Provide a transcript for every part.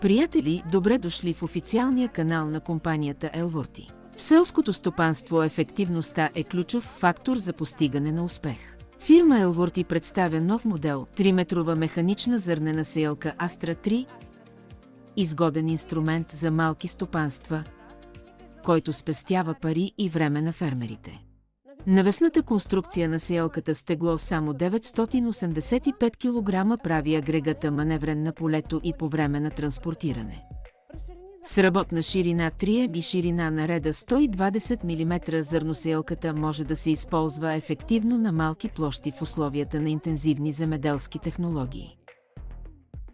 Приятели, добре дошли в официалния канал на компанията Елворти. В селското стопанство ефективността е ключов фактор за постигане на успех. Фирма Елворти представя нов модел – 3-метрова механична зърнена сеялка Astra 3, изгоден инструмент за малки стопанства, който спестява пари и време на фермерите. Навесната конструкция на сеялката с тегло само 985 кг прави агрегата маневрен на полето и по време на транспортиране. С работна ширина 3 и ширина на реда 120 мм зърносеялката може да се използва ефективно на малки площи в условията на интензивни земеделски технологии.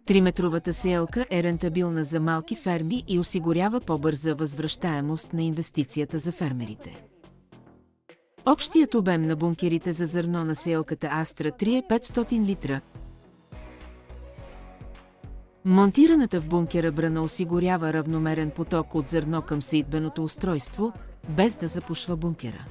3-метровата сеялка е рентабилна за малки ферми и осигурява по-бърза възвръщаемост на инвестицията за фермерите. Общият обем на бункерите за зърно на сеялката Astra 3 е 500 литра. Монтираната в бункера брана осигурява равномерен поток от зърно към сеитбеното устройство, без да запушва бункера.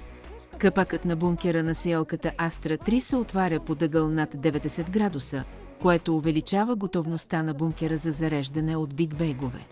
Капакът на бункера на сеялката Astra 3 се отваря под ъгъл над 90 градуса, което увеличава готовността на бункера за зареждане от бигбейгове.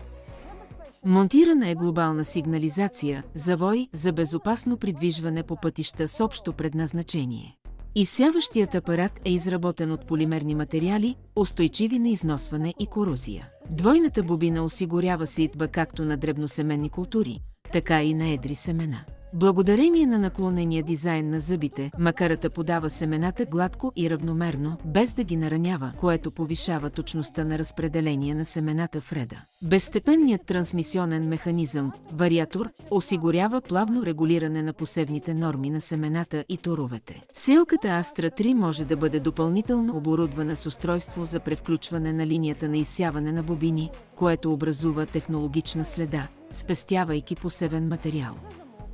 Монтирана е глобална сигнализация, завой за безопасно придвижване по пътища с общо предназначение. Изсяващият апарат е изработен от полимерни материали, устойчиви на износване и корозия. Двойната бобина осигурява сеитба както на дребносеменни култури, така и на едри семена. Благодарение на наклонения дизайн на зъбите, макарата подава семената гладко и равномерно, без да ги наранява, което повишава точността на разпределение на семената в реда. Безстепенният трансмисионен механизъм, вариатор, осигурява плавно регулиране на посевните норми на семената и торовете. Сеялката Astra 3 може да бъде допълнително оборудвана с устройство за превключване на линията на изсяване на бобини, което образува технологична следа, спестявайки посевен материал.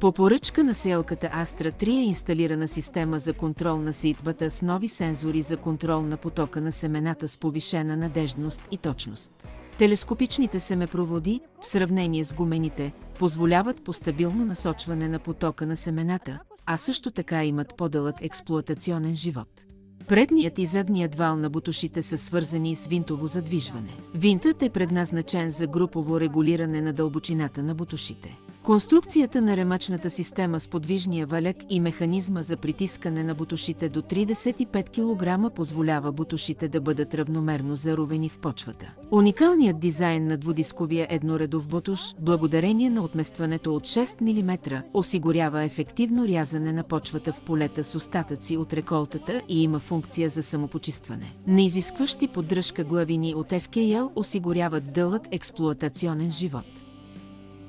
По поръчка на сеялката Astra 3 е инсталирана система за контрол на сеитбата с нови сензори за контрол на потока на семената с повишена надеждност и точност. Телескопичните семепроводи, в сравнение с гумените, позволяват по-стабилно насочване на потока на семената, а също така имат по-дълъг експлоатационен живот. Предният и задният вал на бутушите са свързани с винтово задвижване. Винтът е предназначен за групово регулиране на дълбочината на бутушите. Конструкцията на ремъчната система с подвижния валяк и механизма за притискане на бутушите до 35 кг позволява бутушите да бъдат равномерно заровени в почвата. Уникалният дизайн на двудисковия едноредов бутуш, благодарение на отместването от 6 мм, осигурява ефективно рязане на почвата в полета с остатъци от реколтата и има функция за самопочистване. Неизискващи поддръжка главини от FKL осигуряват дълъг експлоатационен живот.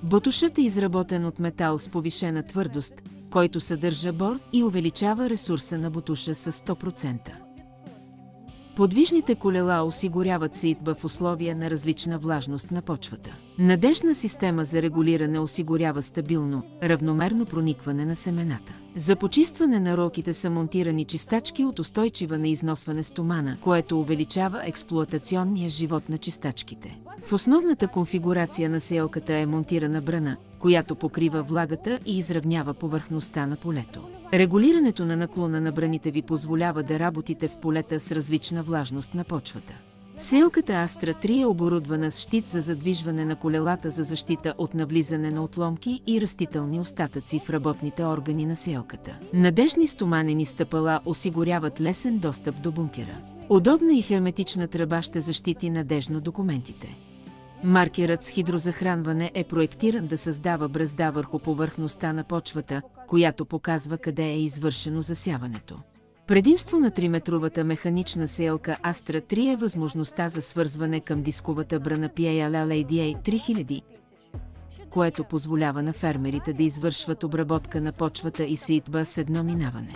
Бутушът е изработен от метал с повишена твърдост, който съдържа бор и увеличава ресурса на бутуша с 100%. Подвижните колела осигуряват сеитба в условия на различна влажност на почвата. Надеждна система за регулиране осигурява стабилно, равномерно проникване на семената. За почистване на ролките са монтирани чистачки от устойчива на износване стомана, което увеличава експлоатационния живот на чистачките. В основната конфигурация на сеялката е монтирана брана, която покрива влагата и изравнява повърхността на полето. Регулирането на наклона на браните ви позволява да работите в полета с различна влажност на почвата. Сеялката Astra 3 е оборудвана с щит за задвижване на колелата за защита от навлизане на отломки и растителни остатъци в работните органи на сеялката. Надеждни стоманени стъпала осигуряват лесен достъп до бункера. Удобна и херметична тръба ще защити надеждно документите. Маркерът с хидрозахранване е проектиран да създава бръзда върху повърхността на почвата, която показва къде е извършено засяването. Предимство на 3-метровата механична сеялка Astra 3 е възможността за свързване към дисковата брана PALLADA 3000, което позволява на фермерите да извършват обработка на почвата и сеитба с едно минаване.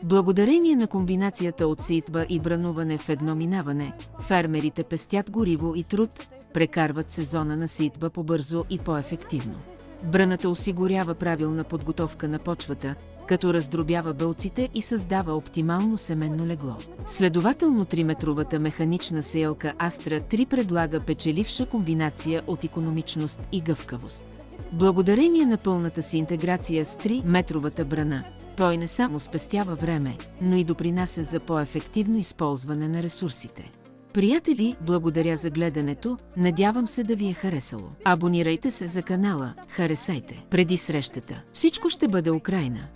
Благодарение на комбинацията от сеитба и брануване в едно минаване, фермерите пестят гориво и труд, прекарват сезона на сеитба по-бързо и по-ефективно. Браната осигурява правилна подготовка на почвата, като раздробява бълците и създава оптимално семенно легло. Следователно 3-метровата механична сеялка Astra 3 предлага печеливша комбинация от икономичност и гъвкавост. Благодарение на пълната си интеграция с 3-метровата брана, той не само спестява време, но и допринася за по-ефективно използване на ресурсите. Приятели, благодаря за гледането, надявам се да ви е харесало. Абонирайте се за канала, харесайте. Преди срещата. Всичко ще бъде Украйна.